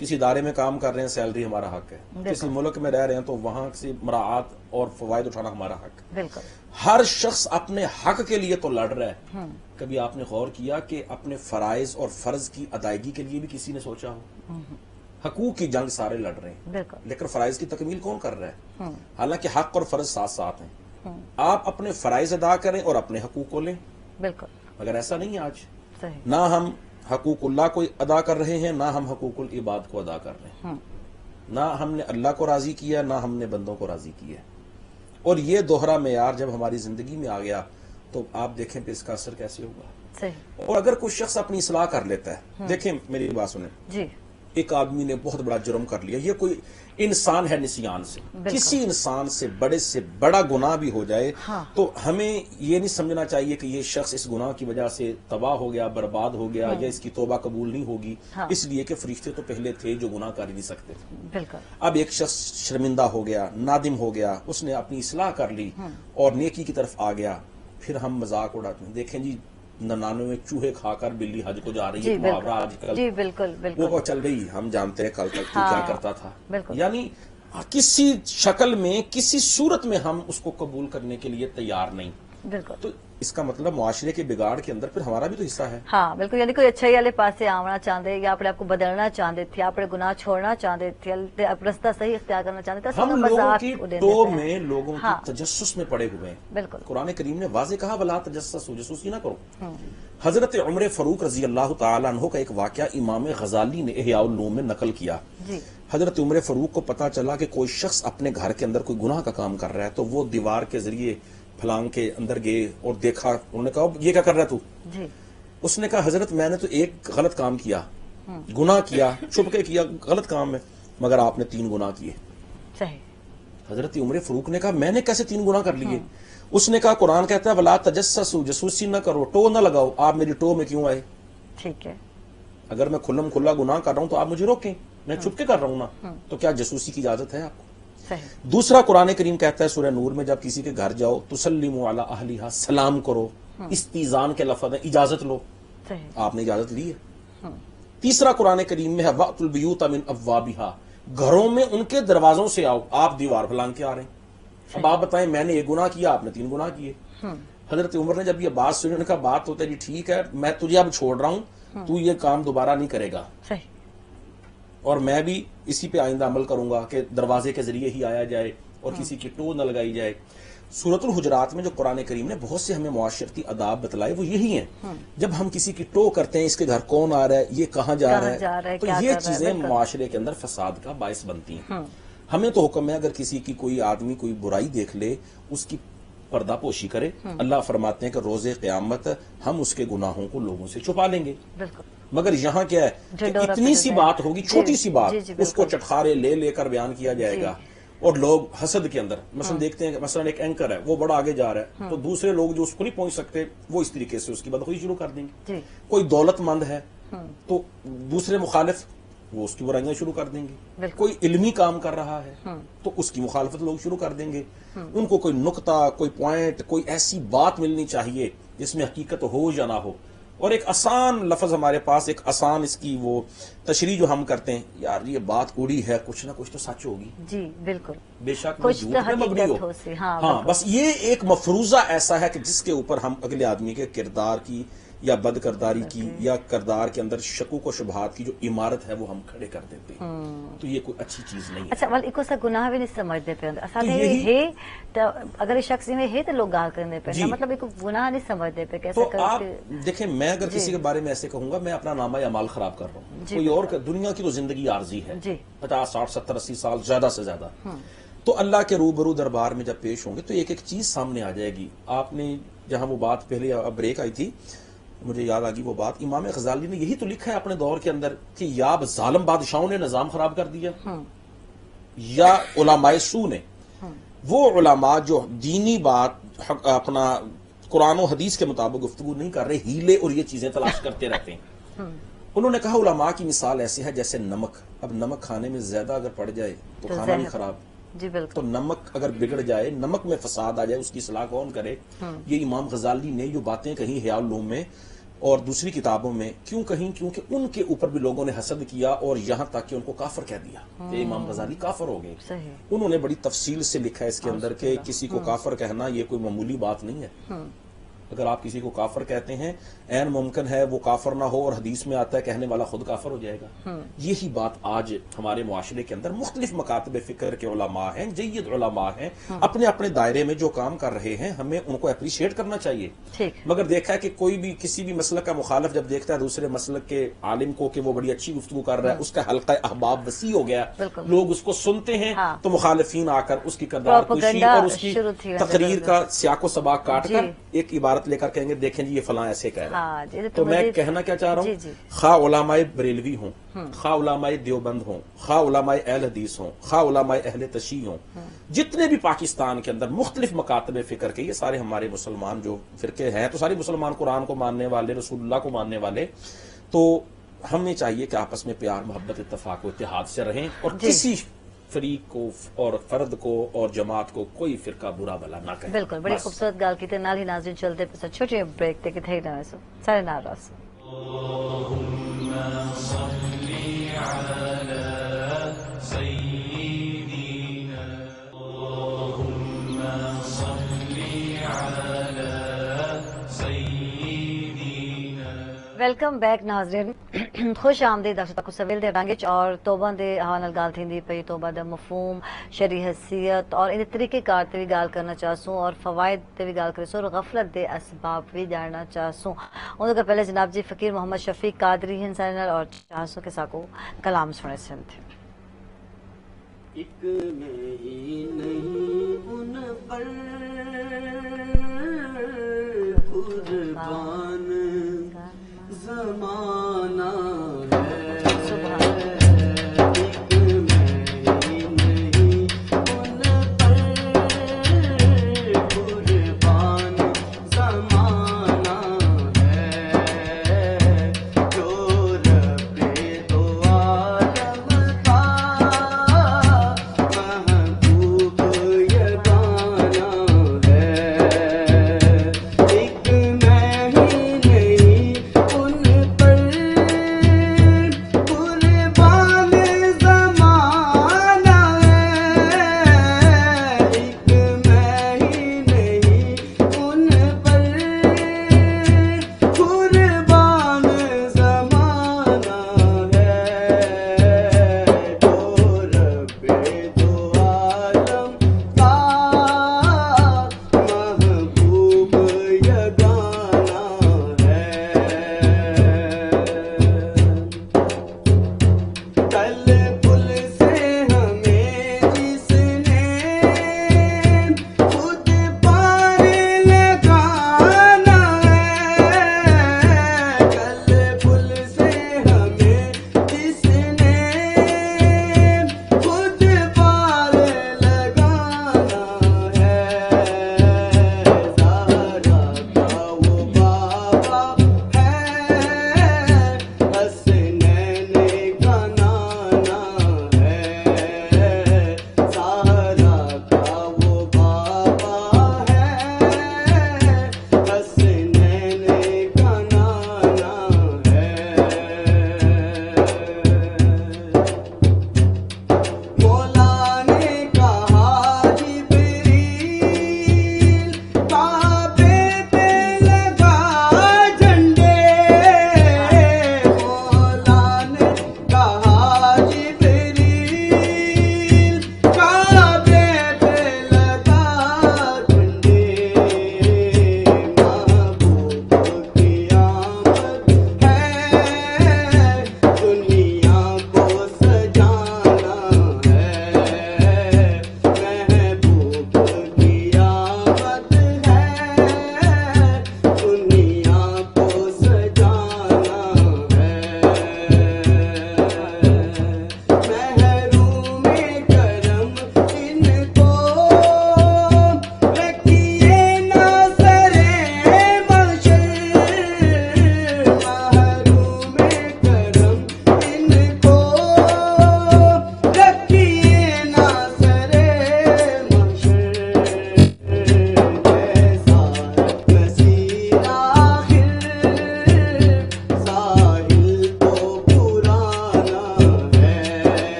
Speaker 3: کسی ادارے میں کام کر رہے ہیں سیلری ہمارا حق ہے, کسی ملک میں رہ رہے ہیں تو وہاں سے مراعات اور فوائد اٹھانا ہمارا حق ہے.
Speaker 1: بالکل.
Speaker 3: ہر شخص اپنے حق کے لیے تو لڑ رہا ہے. کبھی آپ نے غور کیا کہ اپنے فرائض اور فرض کی ادائیگی کے لیے بھی کسی نے سوچا ہو؟ حقوق کی جنگ سارے لڑ رہے ہیں, لیکن فرائض کی تکمیل کون کر رہا ہے؟ حالانکہ حق اور فرض ساتھ ساتھ ہیں. آپ اپنے فرائض ادا کریں اور اپنے حقوق کو لیں.
Speaker 1: بالکل.
Speaker 3: مگر ایسا نہیں ہے آج.
Speaker 1: صحیح.
Speaker 3: نہ ہم حقوق اللہ کو ادا کر رہے ہیں, نہ ہم حقوق العباد کو ادا کر رہے ہیں. نہ ہم نے اللہ کو راضی کیا, نہ ہم نے بندوں کو راضی کیا. اور یہ دوہرا معیار جب ہماری زندگی میں آ گیا تو آپ دیکھیں پہ اس کا اثر کیسے ہوگا.
Speaker 1: صحیح.
Speaker 3: اور اگر کوئی شخص اپنی اصلاح کر لیتا ہے, دیکھیں میری بات سنیں,
Speaker 1: جی,
Speaker 3: ایک آدمی نے بہت بڑا جرم کر لیا, یہ کوئی انسان ہے نسیان سے, کسی انسان سے بڑا گناہ بھی ہو جائے تو ہمیں یہ نہیں سمجھنا چاہیے کہ یہ شخص اس گناہ کی وجہ سے تباہ ہو گیا, برباد ہو گیا, یا اس کی توبہ قبول نہیں ہوگی, اس لیے کہ فرشتے تو پہلے تھے جو گناہ کر ہی نہیں سکتے. بالکل. اب ایک شخص شرمندہ ہو گیا, نادم ہو گیا, اس نے اپنی اصلاح کر لی اور نیکی کی طرف آ گیا, پھر ہم مذاق اڑاتے ہیں. دیکھیں جی 99 چوہے کھا کر بلی حج کو جا رہی ہے, محاورہ آج کل.
Speaker 1: جی بالکل بالکل.
Speaker 3: وہ چل گئی, ہم جانتے ہیں کل تک تو کیا کرتا تھا. یعنی کسی شکل میں, کسی صورت میں ہم اس کو قبول کرنے کے لیے تیار نہیں. بالکل. تو اس کا مطلب معاشرے کے بگاڑ کے اندر پھر ہمارا بھی تو حصہ ہے.
Speaker 1: ہاں بالکل. یعنی کوئی اچھائی والے پاسے آنا چاہتے یا اپنے آپ کو بدلنا چاہتے تھے, اپنے گناہ چھوڑنا چاہتے تھے, رستہ صحیح اختیار کرنا چاہتے تھے,
Speaker 3: ہم لوگوں کی ٹو میں لوگوں کی تجسس میں پڑے ہوئے ہیں.
Speaker 1: بالکل.
Speaker 3: قرآن کریم نے واضح کہا ولا تجسسوا, جاسوسی نہ کرو. حضرت عمر فاروق رضی اللہ تعالی عنہ کا ایک واقعہ امام غزالی نے احیاء العلوم میں نقل کیا. حضرت عمر فاروق کو پتا چلا کہ کوئی شخص اپنے گھر کے اندر کوئی گناہ کا کام کر رہا ہے, تو وہ دیوار کے ذریعے پھلانگ کے اندر گئے اور دیکھا. انہوں نے کہا یہ کیا کر رہا ہے تو؟ اس نے کہا حضرت میں نے تو ایک غلط کام کیا, گناہ کیا, چھپ کے کیا, غلط کام ہے, مگر آپ نے 3 گناہ کیے. حضرت عمر فاروق نے کہا میں نے کیسے 3 گناہ کر لیے؟ اس نے کہا قرآن کہتا ہے ولا تجسسوا, جاسوسی نہ کرو, ٹو نہ لگاؤ. آپ میری ٹو میں کیوں آئے؟ ٹھیک ہے, اگر میں کھلم کھلا گناہ کر رہا ہوں تو آپ مجھے روکیں, میں چھپ کے کر رہا ہوں نا, تو کیا جاسوسی کی اجازت ہے آپ کو؟ دوسرا قرآن کریم کہتا ہے سورہ نور میں جب کسی کے گھر جاؤ تسلموا علی اہلھا, سلام کرو. استیزان کے لفظ ہے, اجازت لو. آپ نے اجازت لی ہے. تیسرا قرآن کریم میں ہے وأتوا البیوت من ابوابھا, گھروں میں ان کے دروازوں سے آؤ. آپ دیوار پھلانگ کے آ رہے ہیں. اب آپ بتائیں میں نے 1 گناہ کیا, آپ نے 3 گناہ کیے. حضرت عمر نے جب یہ بات سنی, انہوں نے کہا بات ہوتا ہے جی ٹھیک ہے, میں تجھے اب چھوڑ رہا ہوں, تو یہ کام دوبارہ نہیں کرے گا, اور میں بھی اسی پہ آئندہ عمل کروں گا کہ دروازے کے ذریعے ہی آیا جائے اور کسی کی ٹو نہ لگائی جائے. سورۃ الحجرات میں جو قرآن کریم نے بہت سے ہمیں معاشرتی آداب بتلائے وہ یہی ہیں. جب ہم کسی کی ٹو کرتے ہیں, اس کے گھر کون آ رہا ہے, یہ کہاں جا رہا ہے, تو یہ چیزیں معاشرے کے اندر فساد کا باعث بنتی ہیں. ہمیں تو حکم ہے اگر کسی کی کوئی آدمی کوئی برائی دیکھ لے اس کی پردہ پوشی کرے. اللہ فرماتے ہیں کہ روز قیامت ہم اس کے گناہوں کو لوگوں سے چھپا لیں گے. مگر یہاں کیا ہے کہ اتنی سی بات ہوگی, چھوٹی سی بات, اس کو چٹخارے لے کر بیان کیا جائے گا, اور لوگ حسد کے اندر مثلا دیکھتے ہیں کہ مثلا ایک اینکر ہے وہ بڑا آگے جا رہا ہے, تو دوسرے لوگ جو اس کو نہیں پہنچ سکتے وہ اس طریقے سے اس کی بدخوئی شروع کر دیں گے. کوئی دولت مند ہے تو دوسرے مخالف وہ اس کی برائیاں شروع کر دیں گے. کوئی علمی کام کر رہا ہے تو اس کی مخالفت لوگ شروع کر دیں گے. ان کو کوئی نقطہ, کوئی پوائنٹ, کوئی ایسی بات ملنی چاہیے جس میں حقیقت ہو یا نہ ہو. اور ایک آسان لفظ ہمارے پاس, ایک آسان اس کی وہ تشریح جو ہم کرتے ہیں, یار یہ بات اڑی ہے, کچھ نہ کچھ تو سچ ہوگی. جی بالکل, بے شک وہ جھوٹ پہ مبنی ہو. ہاں بس یہ ایک مفروضہ ایسا ہے کہ جس کے اوپر ہم اگلے آدمی کے کردار کی یا بد کرداری کی یا کردار کے اندر شکوک و شبہات کی جو عمارت ہے وہ ہم کھڑے کر دیتے ہیں. تو یہ کوئی اچھی چیز نہیں ہے.
Speaker 1: اچھا وال ایک سا گناہ بھی نہیں سمجھتے پہ اصل ہے تو اگر یہ شخص میں ہے تو لوگ گال کرنے پہ, مطلب ایک گناہ نہیں سمجھتے پہ کیسے
Speaker 3: تو آپ دیکھیں میں اگر کسی کے بارے میں ایسے کہوں گا میں اپنا نامہ اعمال خراب کر رہا ہوں. کوئی اور دنیا کی تو زندگی عارضی ہے, 50 60 70 80 سال زیادہ سے زیادہ. تو اللہ کے روبرو دربار میں جب پیش ہوں گے تو ایک ایک چیز سامنے آ جائے گی. آپ نے جہاں وہ بات پہلے بریک آئی تھی مجھے یاد آ گئی وہ بات, امام غزالی نے یہی تو لکھا ہے اپنے دور کے اندر کہ یا ظالم بادشاہوں نے نظام خراب کر دیا یا علماء سو نے. وہ علماء جو دینی بات اپنا قرآن و حدیث کے مطابق گفتگو نہیں کر رہے, ہیلے اور یہ چیزیں تلاش کرتے رہتے ہیں. انہوں نے کہا علماء کی مثال ایسے ہے جیسے نمک. اب نمک کھانے میں زیادہ اگر پڑ جائے تو کھانا بھی خراب. جی بالکل. تو نمک اگر بگڑ جائے, نمک میں فساد آ جائے, اس کی اصلاح کون کرے؟ یہ امام غزالی نے جو باتیں کہیں احیاء العلوم میں اور دوسری کتابوں میں کیوں کہیں کیونکہ ان کے اوپر بھی لوگوں نے حسد کیا اور یہاں تک کہ ان کو کافر کہہ دیا کہ امام غزالی کافر ہو گئے. انہوں نے بڑی تفصیل سے لکھا ہے اس کے اندر کہ کسی کو کافر کہنا یہ کوئی معمولی بات نہیں ہے. اگر آپ کسی کو کافر کہتے ہیں عین ممکن ہے وہ کافر نہ ہو اور حدیث میں آتا ہے کہنے والا خود کافر ہو جائے گا. یہی بات آج ہمارے معاشرے کے اندر مختلف مکاتب فکر کے علماء ہیں, جید علماء ہیں, اپنے اپنے دائرے میں جو کام کر رہے ہیں ہمیں ان کو اپریشیٹ کرنا چاہیے. مگر دیکھا ہے کہ کوئی بھی کسی بھی مسلک کا مخالف جب دیکھتا ہے دوسرے مسلک کے عالم کو کہ وہ بڑی اچھی گفتگو کر رہا ہے, اس کا حلقہ احباب وسیع ہو گیا, لوگ اس کو سنتے ہیں تو مخالفین آ کر اس کی کردار کشی اور اس کی تقریر کا سیاق و سباق کاٹ کر ایک عبارت لے کر کہیں گے دیکھیں جی یہ فلاں ایسے کہہ رہا ہے. تو میں کہنا کیا چاہ رہا ہوں, خواہ علماء بریلوی ہوں, خواہ علماء دیوبند ہوں, خواہ علماء اہل حدیث ہوں, خواہ علماء اہل تشیع ہوں, جتنے بھی پاکستان کے اندر مختلف مکاتب فکر کے, یہ سارے ہمارے مسلمان جو فرقے ہیں تو سارے مسلمان قرآن کو ماننے والے, رسول اللہ کو ماننے والے, تو ہمیں چاہیے کہ آپس میں پیار محبت اتفاق و اتحاد سے رہیں اور کسی فریق کو اور فرد کو اور جماعت کو کوئی فرقہ برا بلا نہ کہے.
Speaker 1: بالکل, بڑی خوبصورت گال کی تے نال ہی ناظرین چلتے پس چھوٹی بریک تے کہ تھے نہ سو سارے نال راس. اللهم صل على سيدنا, اللهم صل على سيدنا. ویلکم بیک ناظرین, خوش آمدید ڈاکٹر تاکو سویل دے رنگچ اور توبہ دے حوالے نال گال تھیندی پئی, توبہ دا مفہوم, شرعی حیثیت اور ان طریقہ کار تے بھی گال کرنا چاہسوں اور فوائد تے بھی گال کرسوں اور غفلت دے اسباب بھی جاننا چاہسوں. ان کا پہلے جناب جی فقیر محمد شفیق قادری ہیں سارے نال اور چاہسوں کے ساکو کلام سنے سن تھے.
Speaker 4: ایک میں ہی نہیں ان پر قربان زمانہ ہے, ایک میں ہی نہیں ان پر قربان زمانہ ہے, جو رب دو عالم کا محبوب یگانہ ہے, ایک میں ہی نہیں ان پر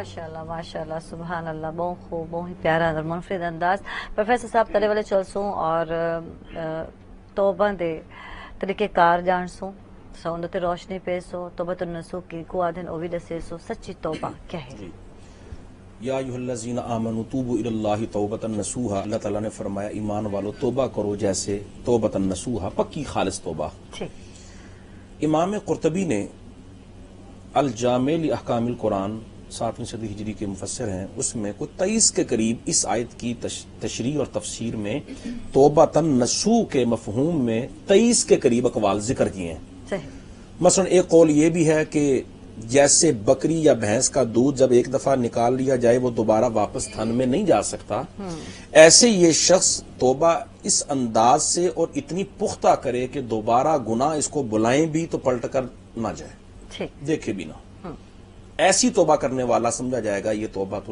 Speaker 1: ماشاءاللہ سبحان اللہ، بہت خوب، بہت پیارا اور منفرد انداز. پروفیسر صاحب تلے والے چلسوں اور توبہ دے طریقہ کار جانسوں سوندتے روشنی پیسو توبہ النصوح کی کو آدھن اوی دسے سو سچی توبہ کیا ہے؟
Speaker 3: یا ایھا الذین آمنوا توبوا الی اللہ توبۃ نصوحا، اللہ تعالیٰ نے فرمایا ایمان والو توبہ کرو جیسے توبۃ نصوحا، پکی خالص توبہ. امام قرطبی نے الجامع لاحکام القرآن 7ویں صدی ہجری کے مفسر ہیں، اس میں کوئی 23 کے قریب اس آیت کی تشریح اور تفسیر میں توبۃ نصوح کے مفہوم میں 23 کے قریب اقوال ذکر کیے ہیں. مثلا ایک قول یہ بھی ہے کہ جیسے بکری یا بھینس کا دودھ جب ایک دفعہ نکال لیا جائے وہ دوبارہ واپس تھن میں نہیں جا سکتا، ایسے یہ شخص توبہ اس انداز سے اور اتنی پختہ کرے کہ دوبارہ گناہ اس کو بلائیں بھی تو پلٹ کر نہ جائے، دیکھے بھی نہ. ایسی توبہ کرنے والا سمجھا جائے گا یہ توبۃ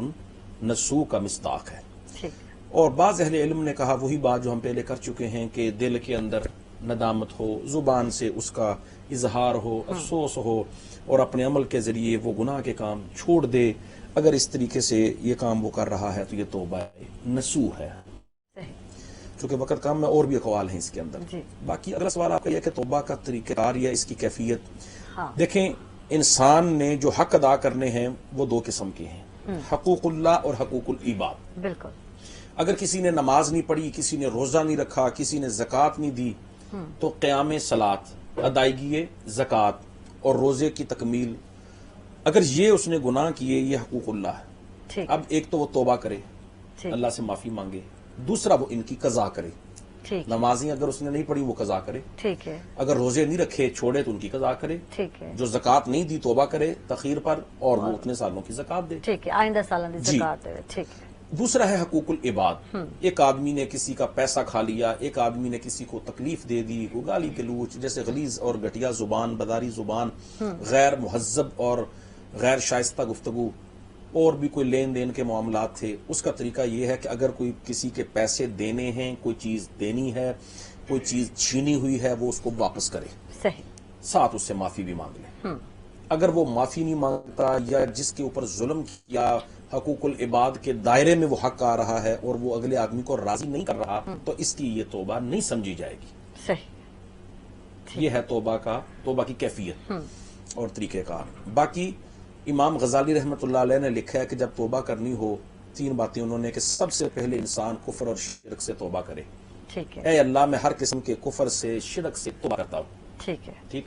Speaker 3: نصوح کا مصداق ہے. اور بعض اہل علم نے کہا وہی بات جو ہم پہلے کر چکے ہیں کہ دل کے اندر ندامت ہو، زبان سے اس کا اظہار ہو، افسوس ہو، اور اپنے عمل کے ذریعے وہ گناہ کے کام چھوڑ دے. اگر اس طریقے سے یہ کام وہ کر رہا ہے تو یہ توبہ نصوح ہے. چونکہ وقت کام میں اور بھی اقوال ہیں اس کے اندر. باقی اگلا سوال آپ کا یہ کہ توبہ کا طریقہ کار یا اس کی کیفیت. دیکھیں انسان نے جو حق ادا کرنے ہیں وہ دو قسم کے ہیں، حقوق اللہ اور حقوق العباد.
Speaker 1: بالکل.
Speaker 3: اگر کسی نے نماز نہیں پڑھی، کسی نے روزہ نہیں رکھا، کسی نے زکوٰۃ نہیں دی، تو قیام صلاۃ، ادائیگی زکوٰۃ اور روزے کی تکمیل، اگر یہ اس نے گناہ کیے یہ حقوق اللہ ہے. اب ایک تو وہ توبہ کرے، اللہ سے معافی مانگے، دوسرا وہ ان کی قضا کرے. نمازیں اگر اس نے نہیں پڑھی وہ قضا کرے، اگر روزے نہیں رکھے چھوڑے تو ان کی قضا کرے، جو زکوٰۃ نہیں دی توبہ کرے تاخیر پر اور وہ اتنے سالوں کی زکوٰۃ دے.
Speaker 1: آئندہ سالوں کی زکوٰۃ دے.
Speaker 3: دوسرا ہے حقوق العباد. ایک آدمی نے کسی کا پیسہ کھا لیا، ایک آدمی نے کسی کو تکلیف دے دی، کو گالی گلوچ، جیسے غلیظ اور گھٹیا زبان، بداری زبان، غیر مہذب اور غیر شائستہ گفتگو، اور بھی کوئی لین دین کے معاملات تھے. اس کا طریقہ یہ ہے کہ اگر کوئی کسی کے پیسے دینے ہیں، کوئی چیز دینی ہے، کوئی چیز چھینی ہوئی ہے، وہ اس کو واپس کرے، ساتھ اس سے معافی بھی مانگ لے. اگر وہ معافی نہیں مانگتا یا جس کے اوپر ظلم کیا حقوق العباد کے دائرے میں وہ حق آ رہا ہے اور وہ اگلے آدمی کو راضی نہیں کر رہا، تو اس کی یہ توبہ نہیں سمجھی جائے گی. یہ ہے توبہ کی کیفیت اور طریقہ کار. باقی امام غزالی رحمۃ اللہ علیہ نے لکھا ہے کہ جب توبہ کرنی ہو 3 باتیں انہوں نے، کہ سب سے پہلے انسان کفر اور شرک سے توبہ کرے. اے اللہ میں ہر قسم کے کفر سے، شرک سے توبہ کرتا ہوں. ٹھیک.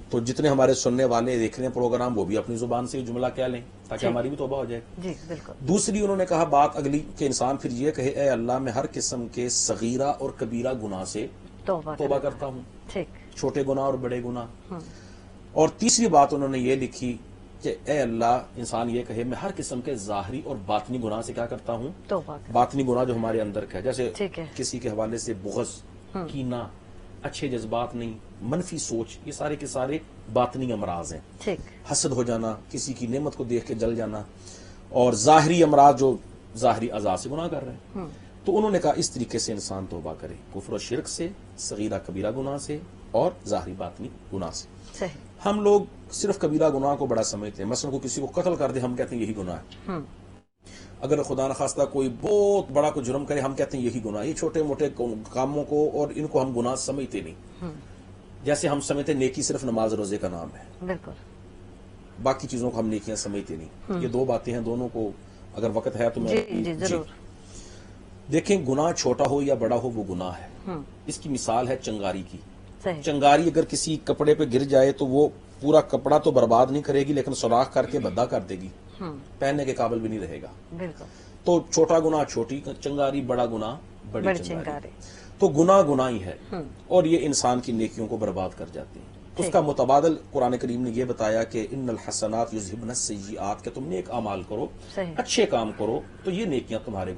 Speaker 3: تو جتنے ہمارے سننے والے دیکھ رہے ہیں پروگرام وہ بھی اپنی زبان سے یہ جملہ کہہ لیں تاکہ ہماری بھی توبہ ہو جائے. دوسری انہوں نے کہا بات اگلی کہ انسان پھر یہ کہے اے اللہ میں ہر قسم کے صغیرہ اور کبیرہ گناہ سے توبہ کرتا ہوں، چھوٹے گناہ اور بڑے گناہ. اور تیسری بات انہوں نے یہ لکھی کہ اے اللہ انسان یہ کہے میں ہر قسم کے ظاہری اور باطنی گناہ سے کیا کرتا ہوں، باطنی گناہ جو ہمارے اندر کا ہے، جیسے کسی کے حوالے سے بغض، کینہ، اچھے جذبات نہیں، منفی سوچ، یہ سارے کے سارے باطنی امراض ہیں. حسد ہو جانا، کسی کی نعمت کو دیکھ کے جل جانا، اور ظاہری امراض جو ظاہری اعضاء سے گناہ کر رہے ہیں. تو انہوں نے کہا اس طریقے سے انسان توبہ کرے، کفر و شرک سے، صغیرہ کبیرہ گناہ سے اور ظاہری باطنی گناہ سے. ہم لوگ صرف کبیرہ گناہ کو بڑا سمجھتے ہیں. مثلا کو کسی کو قتل کر دے ہم کہتے ہیں یہی گناہ ہے. اگر خدا نخواستہ کوئی بہت بڑا کوئی جرم کرے ہم کہتے ہیں یہی گناہ. یہ چھوٹے موٹے کاموں کو اور ان کو ہم گناہ سمجھتے نہیں. جیسے ہم سمجھتے نیکی صرف نماز روزے کا نام ہے، باقی چیزوں کو ہم نیکیاں سمجھتے نہیں. یہ 2 باتیں ہیں، دونوں کو اگر وقت ہے تو میں ضرور. دیکھیں گناہ چھوٹا ہو یا بڑا ہو وہ گناہ ہے. اس کی مثال ہے چنگاری کی. چنگاری اگر کسی کپڑے پہ گر جائے تو وہ پورا کپڑا تو برباد نہیں کرے گی لیکن سوراخ کر کے بھدا کر دے گی، پہننے کے قابل بھی نہیں رہے گا. تو چھوٹا گناہ چھوٹی چنگاری، بڑا گناہ بڑی چنگاری. تو گناہ گناہ ہی ہے اور یہ انسان کی نیکیوں کو برباد کر جاتی ہیں. اس کا متبادل قرآن کریم نے یہ بتایا کہ ان الحسنات یذہبن السیئات، کہ تم نیک اعمال کرو، اچھے کام کرو تو یہ نیکیاں تمہارے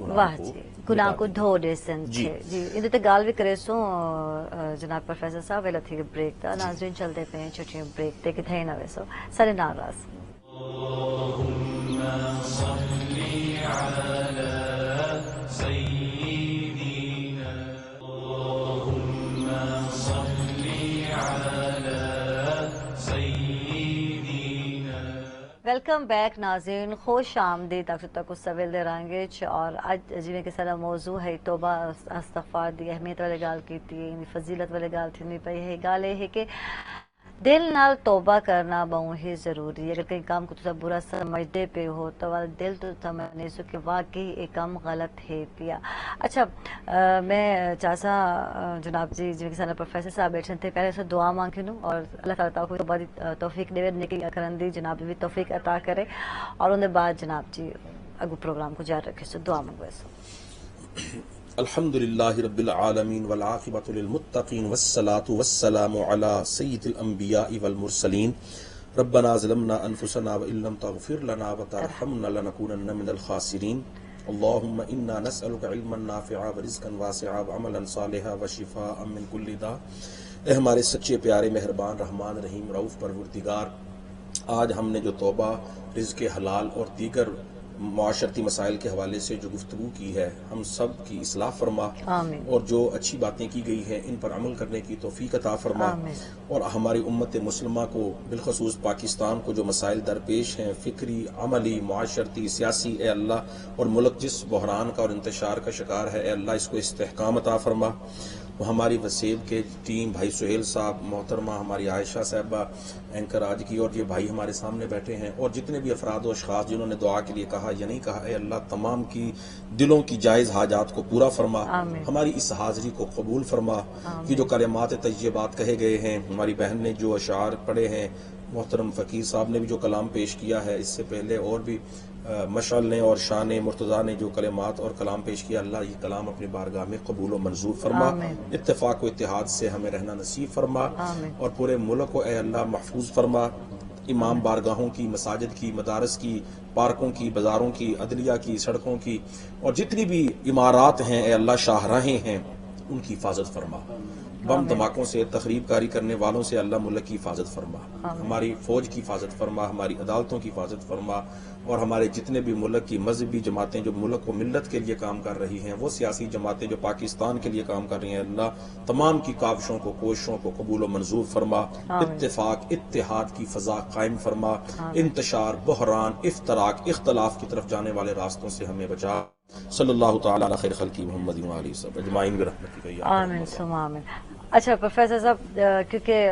Speaker 1: گناہ کو دھو دے سن. جی ان تے گال بھی کرے سو جناب پروفیسر صاحب ویلا تھی بریک تا ناظرین چلتے پے ہیں چھوٹی بریک تے کہ تھے نہ ویسو سارے ناراض. اللهم صل علی سیدنا، اللهم صل علی سیدنا. ویلکم بیک ناظرین، خوش آمدید آپ تک اس سویل دے رانگے اور اج جویں کہ سارا موضوع ہے توبہ استغفار دی اہمیت والے گال کیتی ہے، فضیلت والے گال تھینی پئی ہے۔ گال ہے کہ دل نال توبہ کرنا بہت ہی ضروری ہے۔ اگر کئی کام کو تو برا سمجھتے پہ ہو تو دل تو سمجھنے سو کہ واقعی ایک کام غلط ہے پیا۔ اچھا میں چاہتا جناب جی جو کہ سارا پروفیسر صاحب بیٹھے تھے، پہلے سے دعا مانگی لوں اور اللہ تعالیٰ کو بڑی توفیق دے نکی کرن دی، جناب بھی توفیق عطا کرے اور ان بعد جناب جی اگو پروگرام کو جاری رکھے سو دعا مانگو سو۔
Speaker 3: الحمد للہ رب العالمین والعاقبۃ للمتقین والصلاة والسلام علی سید الانبیاء والمرسلین ربنا ظلمنا انفسنا وان لم تغفر لنا وترحمنا لنکونن من الخاسرین اللہم انا نسألک علما نافعا ورزقا واسعا وعملا صالحا وشفاء من کل داء۔ اے ہمارے سچے پیارے مہربان رحمان رحیم رؤوف پروردگار، آج ہم نے جو توبہ، رزق حلال اور دیگر معاشرتی مسائل کے حوالے سے جو گفتگو کی ہے، ہم سب کی اصلاح فرما،
Speaker 1: آمین۔
Speaker 3: اور جو اچھی باتیں کی گئی ہیں ان پر عمل کرنے کی توفیق عطا فرما،
Speaker 1: آمین۔ اور
Speaker 3: ہماری امت مسلمہ کو بالخصوص پاکستان کو جو مسائل درپیش ہیں، فکری، عملی، معاشرتی، سیاسی، اے اللہ، اور ملک جس بحران کا اور انتشار کا شکار ہے، اے اللہ اس کو استحکام عطا فرما۔ ہماری وسیب کے ٹیم، بھائی سہیل صاحب، محترمہ ہماری عائشہ صاحبہ اینکر آج کی، اور یہ بھائی ہمارے سامنے بیٹھے ہیں، اور جتنے بھی افراد و اشخاص جنہوں نے دعا کے لیے کہا یا نہیں کہا، اے اللہ تمام کی دلوں کی جائز حاجات کو پورا فرما، ہماری اس حاضری کو قبول فرما۔ یہ جو کلمات طیبات کہے گئے ہیں، ہماری بہن نے جو اشعار پڑھے ہیں، محترم فقیر صاحب نے بھی جو کلام پیش کیا ہے، اس سے پہلے اور بھی مشعل نے اور شان مرتضیٰ نے جو کلمات اور کلام پیش کیا، اللہ یہ کلام اپنی بارگاہ میں قبول و منظور فرما، اتفاق و اتحاد سے ہمیں رہنا نصیب فرما، اور پورے ملک کو اے اللہ محفوظ فرما۔ امام بارگاہوں کی، مساجد کی، مدارس کی، پارکوں کی، بازاروں کی، عدلیہ کی، سڑکوں کی، اور جتنی بھی عمارات ہیں اے اللہ، شاہراہیں ہیں، ان کی حفاظت فرما۔ بم دھماکوں سے، تخریب کاری کرنے والوں سے اللہ ملک کی حفاظت فرما، ہماری فوج کی حفاظت فرما، ہماری عدالتوں کی حفاظت فرما، اور ہمارے جتنے بھی ملک کی مذہبی جماعتیں جو ملک کو ملت کے لیے کام کر رہی ہیں، وہ سیاسی جماعتیں جو پاکستان کے لیے کام کر رہی ہیں، اللہ تمام کی کاوشوں کو، کوششوں کو قبول و منظور فرما، اتفاق اتحاد کی فضا قائم فرما، انتشار، بحران، افتراق، اختلاف کی طرف جانے والے راستوں سے ہمیں بچا۔ صلی اللہ تعالی علی خیر خلقی محمد و آلہ وصحبہ اجمعین برحمتک یا
Speaker 1: آمین ثم آمین۔ اچھا پروفیسر صاحب، کیونکہ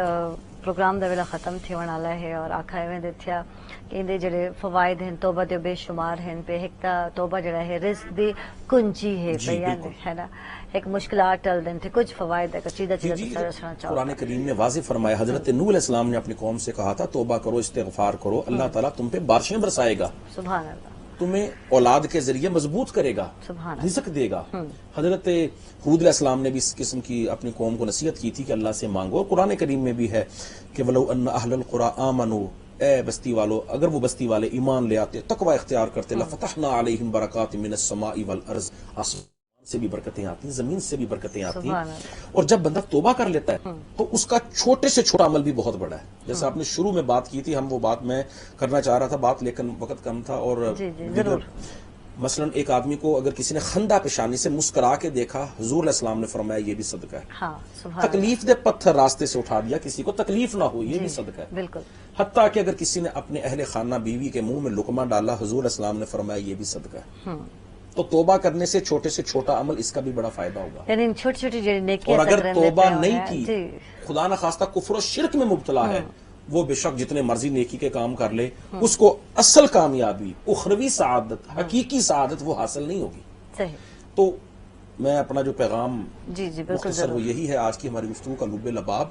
Speaker 1: پروگرام دا ویلا ختم تھی والا ہے اور آکھا ایویں دے تھیا کہ اندے جڑے فوائد ہیں توبہ دے بے شمار ہیں پہ، ایک تا توبہ جڑا ہے رزق دی کنجی ہے پہ، ہے نا، ایک مشکلات ٹل دیں تھے، کچھ فوائد ہے چیزہ سرسنا چاہو۔
Speaker 3: قرآن کریم نے واضح فرمایا، حضرت نوح علیہ السلام نے اپنی قوم سے کہا تھا توبہ کرو، استغفار کرو، اللہ تعالیٰ تم پہ بارشیں برسائے گا،
Speaker 1: سبحان اللہ،
Speaker 3: تمہیں اولاد کے ذریعے مضبوط کرے گا، رزق دے گا۔ حضرت حود علیہ السلام نے بھی اس قسم کی اپنی قوم کو نصیحت کی تھی کہ اللہ سے مانگو، اور قرآن کریم میں بھی ہے کہ وَلَوْ أَنَّ أَهْلَ الْقُرَىٰ آمَنُوا، اے بستی والو، اگر وہ بستی والے ایمان لے آتے، تقوی اختیار کرتے، لَفَتَحْنَا عَلَيْهِمْ بَرَكَاتٍ مِّنَ السَّمَاءِ وَالْأَرْضِ، آسمان سے بھی برکتیں آتی ہیں، زمین سے بھی برکتیں آتی ہیں۔ اور جب بندہ توبہ کر لیتا ہے تو اس کا چھوٹے سے چھوٹا عمل بھی بہت بڑا ہے۔ جیسے آپ نے شروع میں بات کی تھی، ہم وہ بات میں کرنا چاہ رہا تھا بات، لیکن وقت کم تھا، اور مثلا ایک آدمی کو اگر کسی نے خندہ پیشانی سے مسکرا کے دیکھا، حضور علیہ السلام نے فرمایا یہ بھی صدقہ ہے۔ تکلیف دے پتھر راستے سے اٹھا دیا، کسی کو تکلیف نہ ہو، یہ بھی صدقہ ہے۔
Speaker 1: بالکل۔
Speaker 3: حتیٰ کہ اگر کسی نے اپنے اہل خانہ بیوی کے منہ میں لقمہ ڈالا، حضور علیہ السلام نے فرمایا یہ بھی صدقہ ہے۔ تو توبہ کرنے سے چھوٹے سے چھوٹا عمل، اس کا بھی بڑا فائدہ ہوگا۔
Speaker 1: یعنی چھوٹی چھوٹی جو نیکیاں،
Speaker 3: اور اگر توبہ نہیں کی، خدا نہ خواستہ کفر و شرک میں مبتلا ہے، وہ بے شک جتنے مرضی نیکی کے کام کر لے، اس کو اصل کامیابی، اخروی سعادت، حقیقی سعادت وہ حاصل نہیں ہوگی۔
Speaker 1: صحیح۔
Speaker 3: تو میں اپنا جو پیغام
Speaker 1: بالکل
Speaker 3: مختصر وہ یہی ہے آج کی ہماری گفتگو کا لب لباب،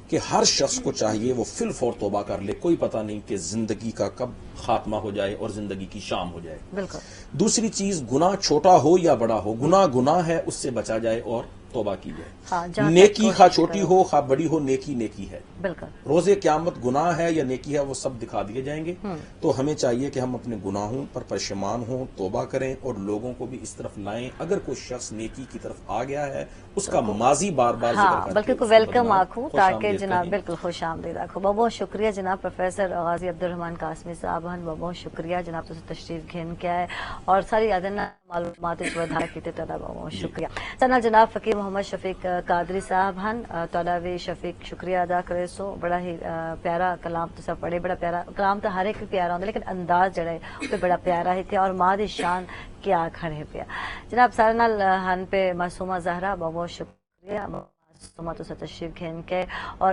Speaker 3: کہ ہر شخص کو چاہیے وہ فی الفور توبہ کر لے، کوئی پتہ نہیں کہ زندگی کا کب خاتمہ ہو جائے اور زندگی کی شام ہو جائے۔
Speaker 1: بالکل۔
Speaker 3: دوسری چیز، گناہ چھوٹا ہو یا بڑا ہو، گناہ ہے، اس سے بچا جائے اور توبہ کی جائے۔ نیکی خواہ چھوٹی ہو خواہ بڑی ہو، نیکی نیکی ہے۔
Speaker 1: بالکل۔
Speaker 3: روز قیامت گناہ ہے یا نیکی ہے وہ سب دکھا دیے جائیں گے۔ تو ہمیں چاہیے کہ ہم اپنے گناہوں پر پشیمان ہوں، توبہ کریں، اور لوگوں کو بھی اس طرف لائیں۔ اگر کوئی شخص نیکی کی طرف آ گیا ہے، اس کا ماضی بار بار ذکر کر کے
Speaker 1: بلکہ کو ویلکم آکھوں، تاکہ جناب بالکل خوش آمدید آکھو۔ بہت شکریہ جناب پروفیسر غازی عبدالرحمان قاسمی صاحب، بہت شکریہ جناب تو تشریف گھن کے آئے اور ساری ادنا معلومات اس وقت کیتے، بہت شکریہ۔ سنا جناب فقیر محمد شفیق قادری صاحب ہن تہاڈا بھی شفیق شکریہ ادا کرے سو بڑا ہی پیارا کلام تسا پڑھے بڑا پیارا کلام تو ہر ایک پیارا ہوندا لیکن انداز جڑا ہے وہ بڑا پیارا ہے تھے اور ماں دی شان کیا کھڑے پیا جناب سارے نال ہن پہ معصومہ زہرا بہت بہت شکریہ معصومہ تو تشریف گھن کے اور